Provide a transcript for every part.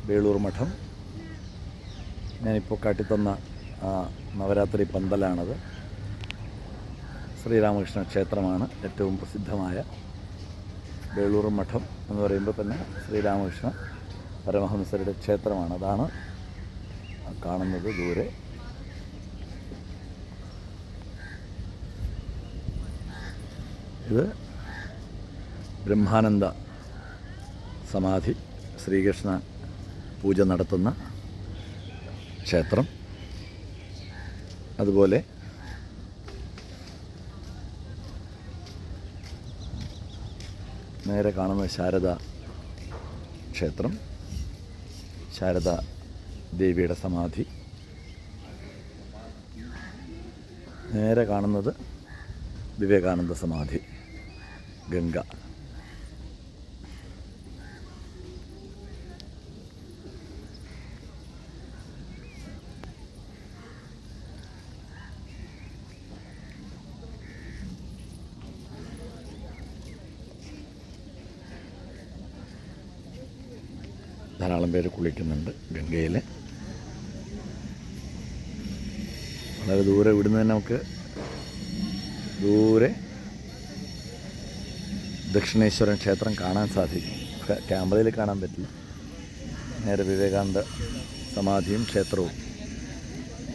വേളൂർ മഠം. ഞാനിപ്പോൾ കാട്ടിത്തന്ന നവരാത്രി പന്തലാണത്. ശ്രീരാമകൃഷ്ണ ക്ഷേത്രമാണ് ഏറ്റവും പ്രസിദ്ധമായ വേളൂർ മഠം എന്ന് പറയുമ്പോൾ തന്നെ ശ്രീരാമകൃഷ്ണ പരമഹംസരുടെ ക്ഷേത്രമാണ്. അതാണ് കാണുന്നത് ദൂരെ. ഇത് ബ്രഹ്മാനന്ദ സമാധി ശ്രീകൃഷ്ണ പൂജ നടത്തുന്ന ക്ഷേത്രം. അതുപോലെ നേരെ കാണുന്ന ശാരദ ക്ഷേത്രം, ശാരദ ദേവിയുടെ സമാധി. നേരെ കാണുന്നത് വിവേകാനന്ദ സമാധി, ഗംഗ. ധാരാളം പേര് കുളിക്കുന്നുണ്ട് ഗംഗയിൽ. വളരെ ദൂരെ ഇവിടുന്ന് തന്നെ നമുക്ക് ദൂരെ ദക്ഷിണേശ്വരൻ ക്ഷേത്രം കാണാൻ സാധിക്കും. ക്യാമറയിൽ കാണാൻ പറ്റില്ല. നേരെ വിവേകാനന്ദ സമാധിയും ക്ഷേത്രവും.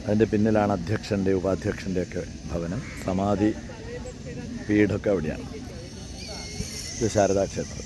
അതിൻ്റെ പിന്നിലാണ് അധ്യക്ഷൻ്റെ ഉപാധ്യക്ഷൻ്റെയൊക്കെ ഭവനം. സമാധി പീഠമൊക്കെ അവിടെയാണ്. ഇത് ശാരദാ ക്ഷേത്രം.